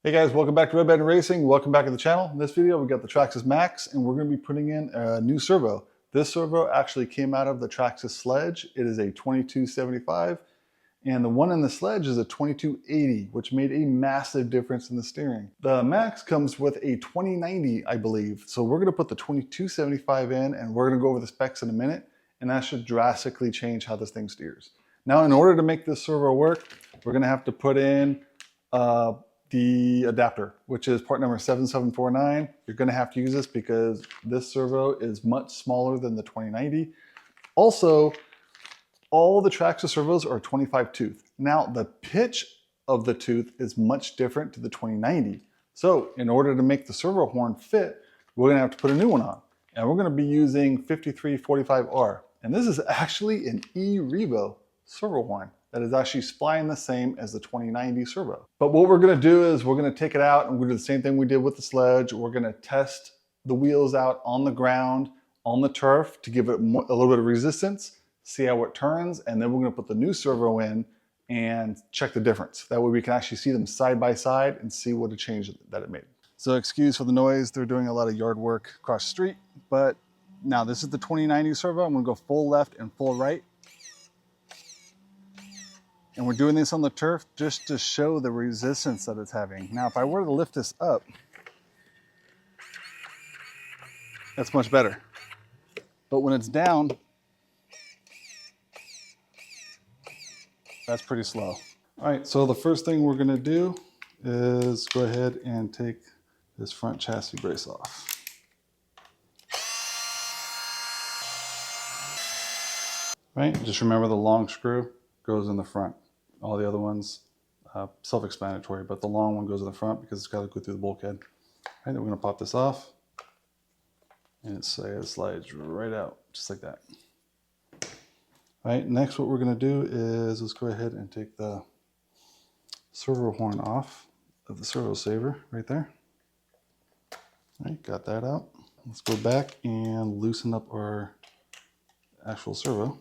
Hey guys, welcome back to Redbanditracing. Welcome back to the channel. In this video, we got the Traxxas MAXX, and we're going to be putting in a new servo. This servo actually came out of the Traxxas Sledge. It is a 2275, and the one in the Sledge is a 2280, which made a massive difference in the steering. The MAXX comes with a 2090, I believe. So we're going to put the 2275 in, and we're going to go over the specs in a minute, and that should drastically change how this thing steers. Now, in order to make this servo work, we're going to have to put in the adapter, which is part number 7749. You're going to have to use this because this servo is much smaller than the 2090. Also, all the Traxxas servos are 25 tooth. Now, the pitch of the tooth is much different to the 2090. So, in order to make the servo horn fit, we're going to have to put a new one on. And we're going to be using 5345R. And this is actually an E-Revo servo horn that is actually spline the same as the 2090 servo. But what we're gonna do is we're gonna take it out and we're gonna do the same thing we did with the Sledge. We're gonna test the wheels out on the ground, on the turf to give it a little bit of resistance, see how it turns, and then we're gonna put the new servo in and check the difference. That way we can actually see them side by side and see what a change that it made. So excuse for the noise, they're doing a lot of yard work across the street, but now this is the 2090 servo. I'm gonna go full left and full right. And we're doing this on the turf just to show the resistance that it's having. Now, if I were to lift this up, that's much better. But when it's down, that's pretty slow. All right, so the first thing we're gonna do is go ahead and take this front chassis brace off. Right, just remember the long screw goes in the front. All the other ones, self-explanatory, but the long one goes in the front because it's got to go through the bulkhead. All right, then we're going to pop this off, and it slides right out, just like that. All right, next what we're going to do is let's go ahead and take the servo horn off of the servo saver right there. All right, got that out. Let's go back and loosen up our actual servo.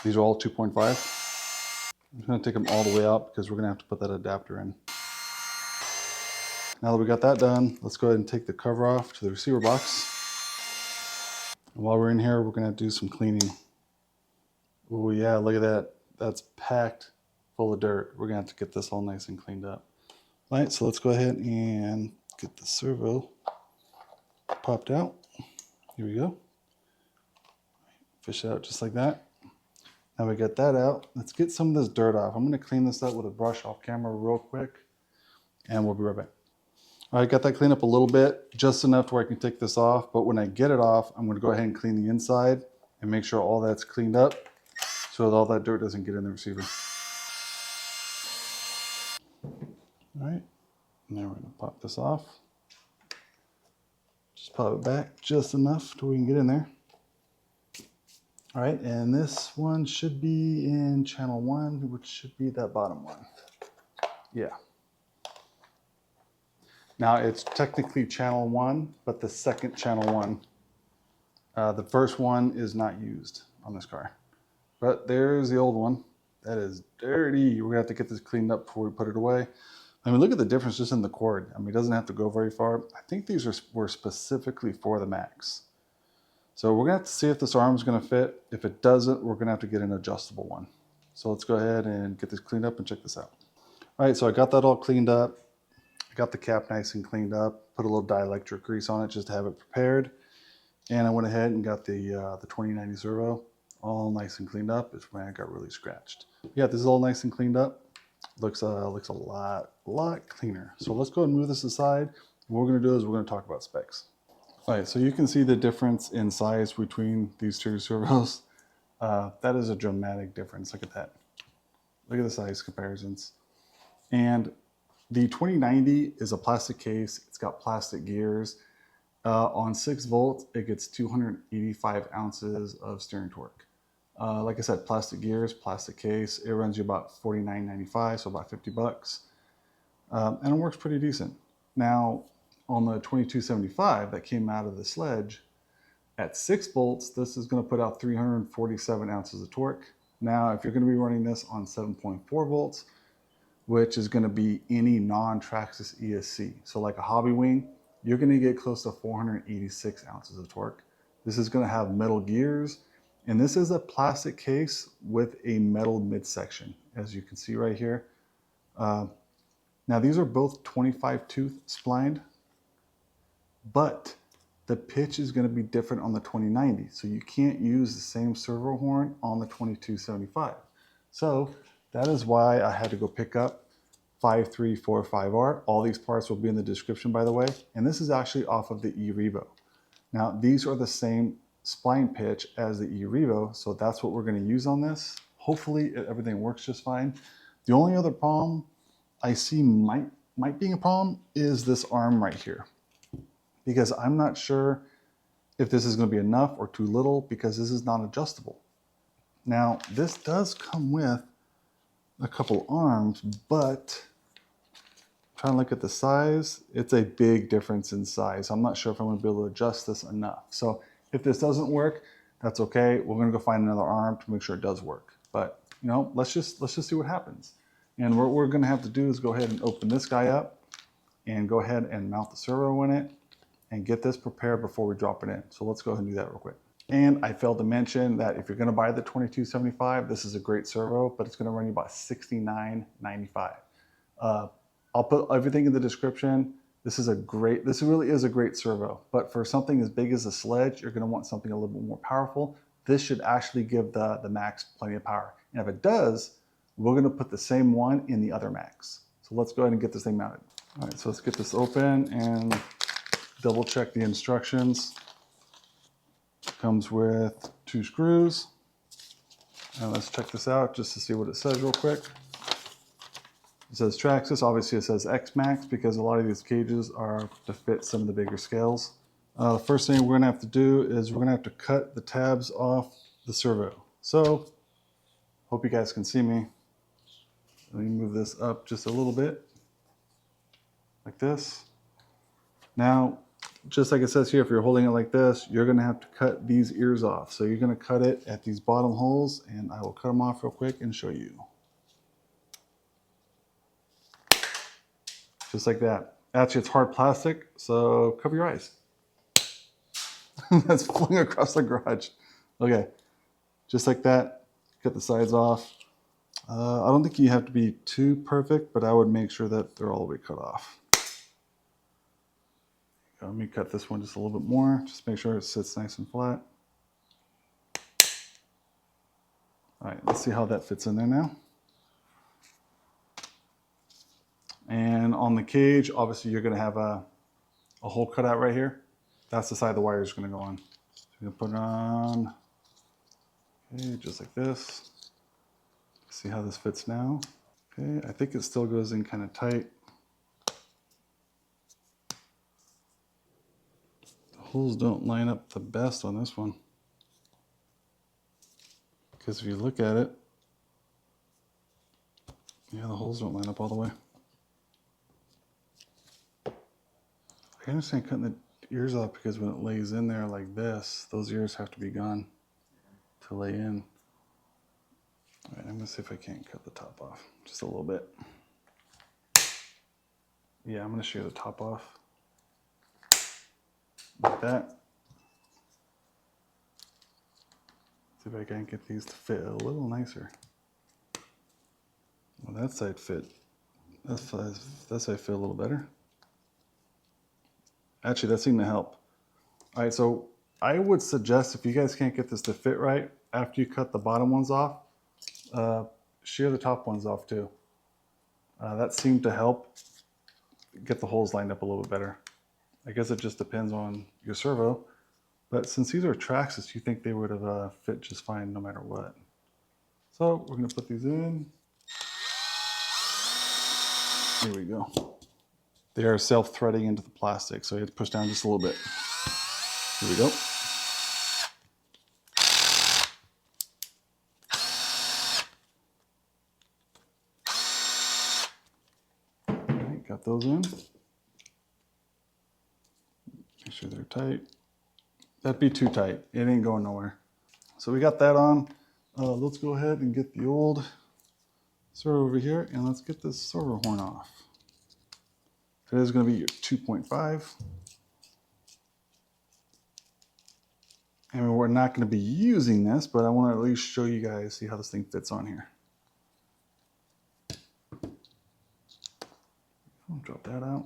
These are all 2.5. I'm just going to take them all the way out because we're going to have to put that adapter in. Now that we got that done, let's go ahead and take the cover off to the receiver box. And while we're in here, we're going to do some cleaning. Oh yeah, look at that. That's packed full of dirt. We're going to have to get this all nice and cleaned up. All right, so let's go ahead and get the servo popped out. Here we go. Fish it out just like that. Now we got that out, let's get some of this dirt off. I'm gonna clean this up with a brush off camera real quick, and we'll be right back. All right, got that cleaned up a little bit, just enough to where I can take this off, but when I get it off, I'm gonna go ahead and clean the inside and make sure all that's cleaned up so that all that dirt doesn't get in the receiver. All right, now we're gonna pop this off. Just pop it back just enough to we can get in there. All right, and this one should be in channel 1, which should be that bottom one. Yeah. Now it's technically channel 1, but the second channel 1. The first one is not used on this car. But there's the old one. That is dirty. We're gonna have to get this cleaned up before we put it away. I mean, look at the difference just in the cord. I mean, it doesn't have to go very far. I think these were specifically for the MAXX. So we're gonna have to see if this arm is gonna fit. If it doesn't, we're gonna have to get an adjustable one. So let's go ahead and get this cleaned up and check this out. All right, so I got that all cleaned up. I got the cap nice and cleaned up, put a little dielectric grease on it just to have it prepared. And I went ahead and got the 2090 servo all nice and cleaned up. It's when I got really scratched. Yeah, this is all nice and cleaned up. Looks a lot cleaner. So let's go ahead and move this aside. What we're gonna do is we're gonna talk about specs. All right, so you can see the difference in size between these two servos. That is a dramatic difference. Look at that. Look at the size comparisons. And the 2090 is a plastic case. It's got plastic gears. On 6 volts, it gets 285 ounces of steering torque. Like I said, plastic gears, plastic case. It runs you about $49.95, so about 50 bucks. And it works pretty decent. Now, on the 2275 that came out of the Sledge, at 6 volts, this is going to put out 347 ounces of torque. Now, if you're going to be running this on 7.4 volts, which is going to be any non-Traxxas ESC. So like a hobby wing, you're going to get close to 486 ounces of torque. This is going to have metal gears, and this is a plastic case with a metal midsection, as you can see right here. Now these are both 25 tooth splined, but the pitch is going to be different on the 2090. So you can't use the same servo horn on the 2275. So that is why I had to go pick up 5345R. All these parts will be in the description, by the way. And this is actually off of the E-Revo. Now, these are the same spline pitch as the E-Revo, so that's what we're going to use on this. Hopefully, everything works just fine. The only other problem I see might be a problem is this arm right here, because I'm not sure if this is going to be enough or too little, because this is not adjustable. Now, this does come with a couple arms, but trying to look at the size, it's a big difference in size. I'm not sure if I'm going to be able to adjust this enough. So if this doesn't work, that's okay. We're going to go find another arm to make sure it does work. But you know, let's just see what happens. And what we're going to have to do is go ahead and open this guy up and go ahead and mount the servo in it and get this prepared before we drop it in. So let's go ahead and do that real quick. And I failed to mention that if you're going to buy the 2275, this is a great servo, but it's going to run you about $69.95. I'll put everything in the description. This really is a great servo, but for something as big as a sledge, you're going to want something a little bit more powerful. This should actually give the MAXX plenty of power. And if it does, we're going to put the same one in the other MAXX. So let's go ahead and get this thing mounted. All right, so let's get this open and double check the instructions. Comes with 2 screws. And let's check this out just to see what it says real quick. It says Traxxas, obviously it says MAXX because a lot of these cages are to fit some of the bigger scales. The first thing we're gonna have to do is we're gonna have to cut the tabs off the servo. So, hope you guys can see me. Let me move this up just a little bit, like this. Now, just like it says here, if you're holding it like this, you're gonna have to cut these ears off. So you're gonna cut it at these bottom holes, and I will cut them off real quick and show you. Just like that. Actually, it's hard plastic, so cover your eyes. That's flying across the garage. Okay, just like that. Cut the sides off. I don't think you have to be too perfect, but I would make sure that they're all the way cut off. Let me cut this one just a little bit more. Just make sure it sits nice and flat. All right, let's see how that fits in there now. And on the cage, obviously you're gonna have a hole cut out right here. That's the side the wire is gonna go on. So you're gonna put it on, okay, just like this. See how this fits now. Okay, I think it still goes in kind of tight. The holes don't line up the best on this one, because if you look at it, yeah, the holes don't line up all the way. I understand cutting the ears off because when it lays in there like this, those ears have to be gone to lay in. All right, I'm gonna see if I can't cut the top off just a little bit. Yeah, I'm gonna shear the top off like that. See if I can get these to fit a little nicer. Well, that side fit. That side fit a little better. Actually, that seemed to help. All right, so I would suggest if you guys can't get this to fit right, after you cut the bottom ones off, shear the top ones off too. That seemed to help get the holes lined up a little bit better. I guess it just depends on your servo, but since these are Traxxas, you think they would have fit just fine no matter what. So we're gonna put these in. Here we go. They are self-threading into the plastic, so you have to push down just a little bit. Here we go. All right, got those in. Make sure they're tight. That'd be too tight. It ain't going nowhere. So we got that on. Let's go ahead and get the old servo over here, and let's get this servo horn off. It is going to be your 2.5. And we're not going to be using this, but I want to at least show you guys, see how this thing fits on here. I'll drop that out.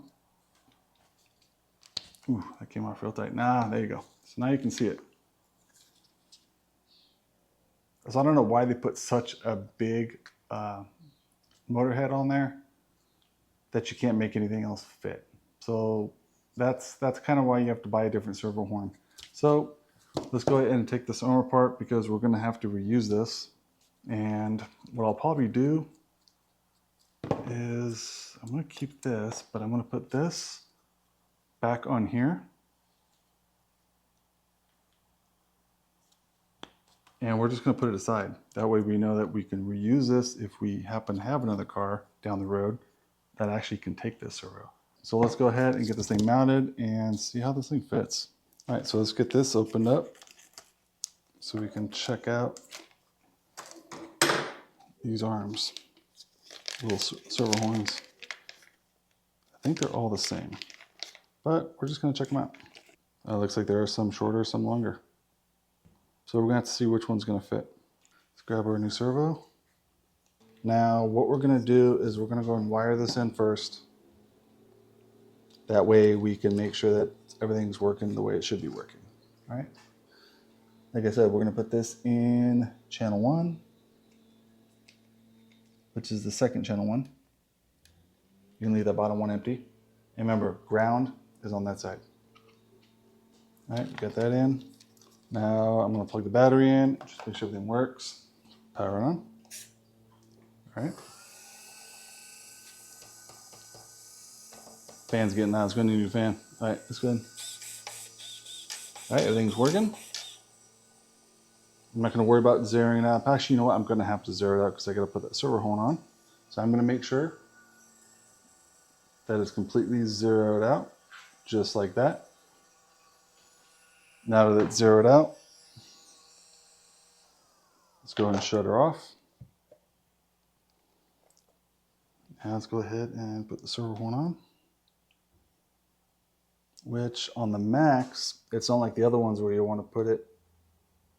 Ooh, that came off real tight. Nah, there you go. So now you can see it. So I don't know why they put such a big motor head on there that you can't make anything else fit. So that's kind of why you have to buy a different servo horn. So let's go ahead and take this arm apart because we're going to have to reuse this. And what I'll probably do is I'm going to keep this, but I'm going to put this back on here. And we're just going to put it aside. That way we know that we can reuse this if we happen to have another car down the road that actually can take this servo. So let's go ahead and get this thing mounted and see how this thing fits. All right, so let's get this opened up so we can check out these arms, little servo horns. I think they're all the same, but we're just going to check them out. It looks like there are some shorter, some longer. So we're going to have to see which one's going to fit. Let's grab our new servo. Now what we're going to do is we're going to go and wire this in first. That way we can make sure that everything's working the way it should be working. All right. Like I said, we're going to put this in channel 1, which is the second channel 1. You can leave that bottom one empty. And remember, ground is on that side. All right, got that in. Now I'm going to plug the battery in, just make sure everything works. Power it on. All right. Fan's getting out. It's going to need a new fan. All right, that's good. All right, everything's working. I'm not going to worry about zeroing it out. Actually, you know what? I'm going to have to zero it out because I got to put that servo horn on. So I'm going to make sure that it's completely zeroed out, just like that. Now that it's zeroed out, let's go and shut her off. Now let's go ahead and put the servo horn on. Which on the MAXX, it's not like the other ones where you want to put it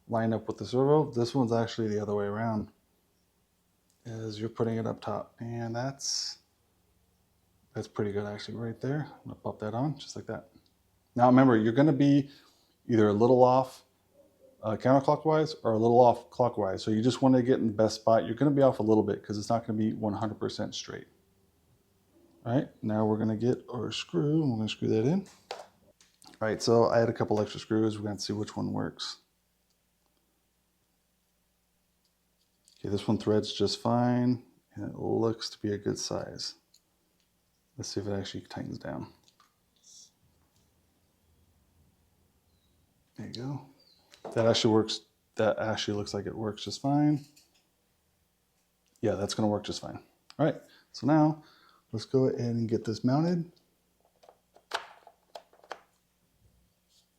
lined up with the servo. This one's actually the other way around, is you're putting it up top. And that's pretty good actually right there. I'm going to pop that on just like that. Now remember, you're going to be either a little off counterclockwise or a little off clockwise. So you just want to get in the best spot. You're going to be off a little bit because it's not going to be 100% straight. All right, now we're going to get our screw. I'm going to screw that in. All right, so I had a couple extra screws. We're going to see which one works. Okay, this one threads just fine, and it looks to be a good size. Let's see if it actually tightens down. There you go. That actually works. That actually looks like it works just fine. Yeah, that's going to work just fine. All right, so now let's go ahead and get this mounted.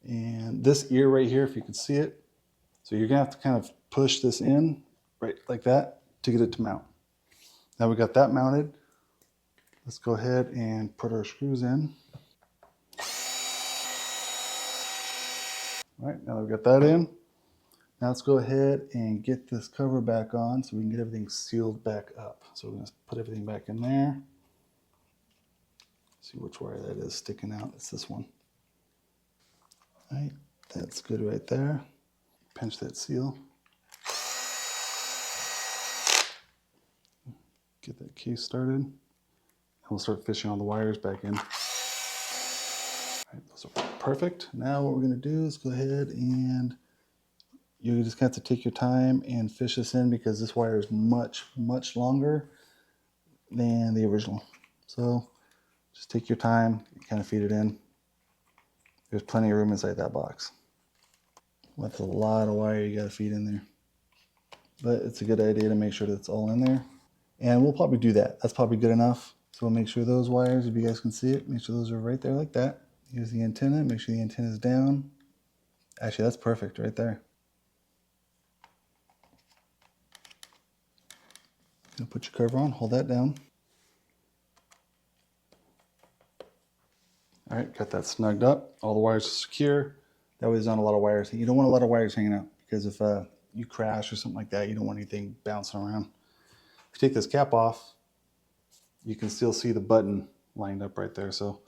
And this ear right here, if you can see it, so you're going to have to kind of push this in right like that to get it to mount. Now we got that mounted. Let's go ahead and put our screws in. All right, now that we've got that in, now let's go ahead and get this cover back on so we can get everything sealed back up. So we're going to put everything back in there. See which wire that is sticking out. It's this one. All right, that's good right there. Pinch that seal. Get that case started. And we'll start fishing all the wires back in. All right, those are perfect. Now what we're going to do is go ahead and you just have to take your time and fish this in because this wire is much, much longer than the original. So just take your time and kind of feed it in. There's plenty of room inside that box. That's a lot of wire you got to feed in there. But it's a good idea to make sure that it's all in there. And we'll probably do that. That's probably good enough. So we'll make sure those wires, if you guys can see it, make sure those are right there like that. Here's the antenna, make sure the antenna is down. Actually, that's perfect right there. Now put your cover on, hold that down. All right, got that snugged up. All the wires are secure. That way there's not a lot of wires. You don't want a lot of wires hanging out because if you crash or something like that, you don't want anything bouncing around. If you take this cap off, you can still see the button lined up right there. So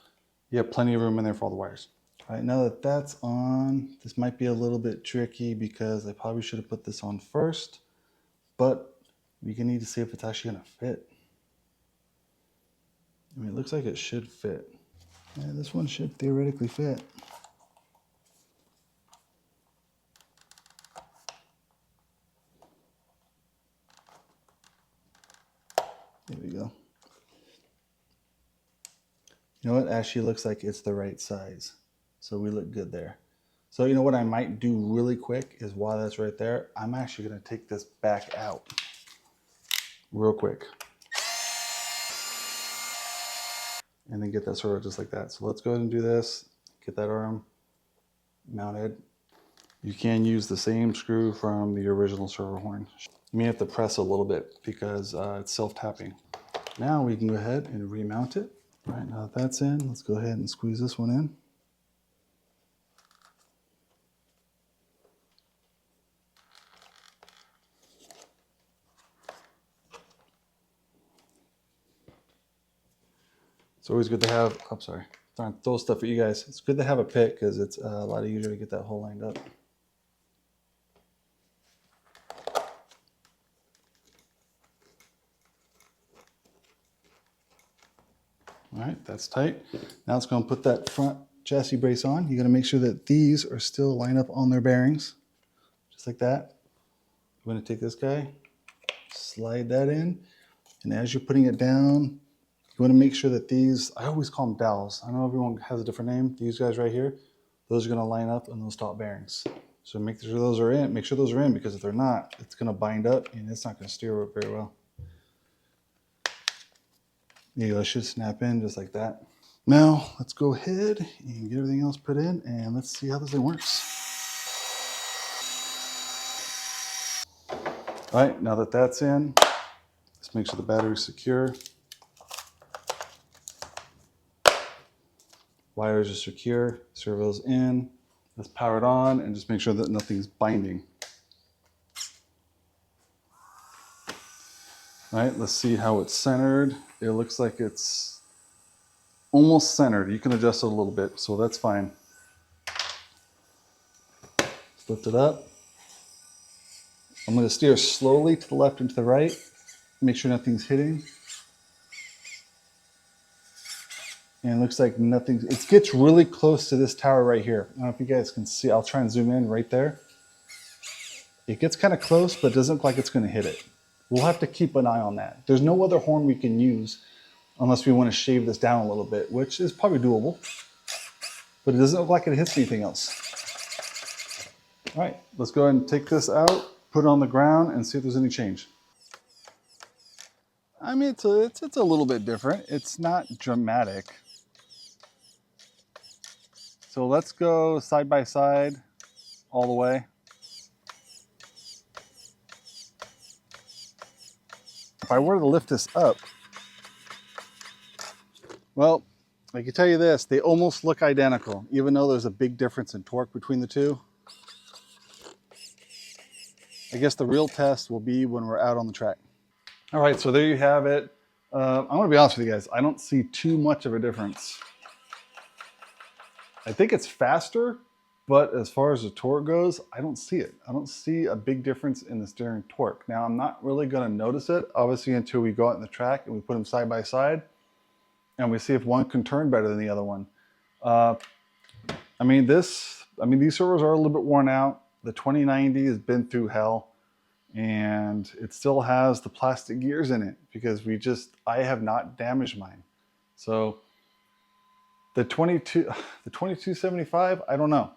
you have plenty of room in there for all the wires. All right, now that that's on, this might be a little bit tricky because I probably should have put this on first, but you're gonna need to see if it's actually gonna fit. I mean, it looks like it should fit. Yeah, this one should theoretically fit. There we go. You know what? Actually looks like it's the right size. So we look good there. So you know what I might do really quick is while that's right there, I'm actually gonna take this back out real quick. And then get that sort of just like that. So let's go ahead and do this. Get that arm mounted. You can use the same screw from the original servo horn. You may have to press a little bit because it's self-tapping. Now we can go ahead and remount it. All right, now that that's in, let's go ahead and squeeze this one in. It's always good to have, I'm sorry, trying to throw stuff at you guys. It's good to have a pick because it's a lot easier to get that hole lined up. All right, that's tight. Now it's going to put that front chassis brace on. You got to make sure that these are still lined up on their bearings, just like that. I'm going to take this guy, slide that in, and as you're putting it down, you want to make sure that these, I always call them dowels. I know everyone has a different name. These guys right here, those are going to line up on those top bearings. So make sure those are in. Make sure those are in because if they're not, it's going to bind up and it's not going to steer very well. There you go. It should snap in just like that. Now let's go ahead and get everything else put in and let's see how this thing works. All right, now that that's in, let's make sure the battery's secure. Wires are secure, servo's in. Let's power it on and just make sure that nothing's binding. All right, let's see how it's centered. It looks like it's almost centered. You can adjust it a little bit, so that's fine. Let's lift it up. I'm going to steer slowly to the left and to the right. Make sure nothing's hitting. And it looks like nothing, it gets really close to this tower right here. I don't know if you guys can see, I'll try and zoom in right there. It gets kind of close, but it doesn't look like it's going to hit it. We'll have to keep an eye on that. There's no other horn we can use unless we want to shave this down a little bit, which is probably doable. But it doesn't look like it hits anything else. All right, let's go ahead and take this out, put it on the ground, and see if there's any change. I mean, it's a little bit different. It's not dramatic. So let's go side by side all the way. If I were to lift this up, well, I can tell you this, they almost look identical, even though there's a big difference in torque between the two. I guess the real test will be when we're out on the track. All right, so there you have it. I'm gonna be honest with you guys, I don't see too much of a difference. I think it's faster, but as far as the torque goes, I don't see it. I don't see a big difference in the steering torque. Now, I'm not really gonna notice it, obviously, until we go out in the track and we put them side by side and we see if one can turn better than the other one. I mean, these servos are a little bit worn out. The 2090 has been through hell and it still has the plastic gears in it because I have not damaged mine. So the 2275, I don't know.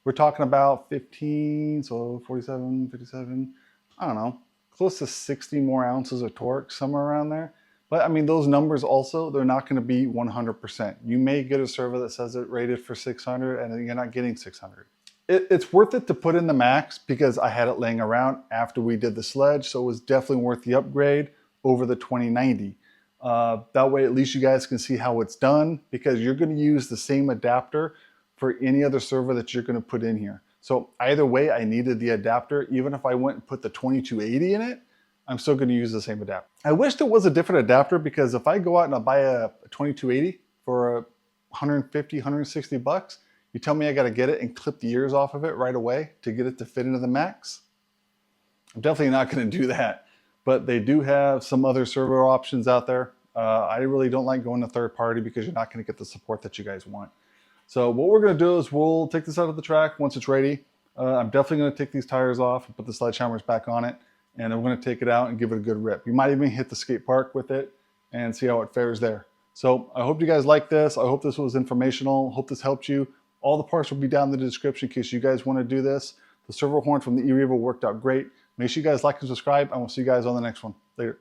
We're talking about 15, so 47, 57, I don't know, close to 60 more ounces of torque, somewhere around there. But I mean, those numbers also, they're not going to be 100%. You may get a servo that says it rated for 600 and you're not getting 600. It's worth it to put in the MAXX because I had it laying around after we did the sledge, so it was definitely worth the upgrade over the 2090. That way at least you guys can see how it's done, because you're going to use the same adapter for any other servo that you're going to put in here. So either way, I needed the adapter. Even if I went and put the 2280 in it, I'm still going to use the same adapter. I wish there was a different adapter, because if I go out and I buy a 2280 for 150, 160 bucks, you tell me I got to get it and clip the ears off of it right away to get it to fit into the MAXX? I'm definitely not going to do that. But they do have some other servo options out there. I really don't like going to third party because you're not going to get the support that you guys want. So what we're going to do is we'll take this out of the track once it's ready. I'm definitely going to take these tires off and put the sledgehammers back on it. And I'm going to take it out and give it a good rip. You might even hit the skate park with it and see how it fares there. So I hope you guys like this. I hope this was informational. Hope this helped you. All the parts will be down in the description in case you guys want to do this. The servo horn from the e-Revo worked out great. Make sure you guys like and subscribe, and we'll see you guys on the next one. Later.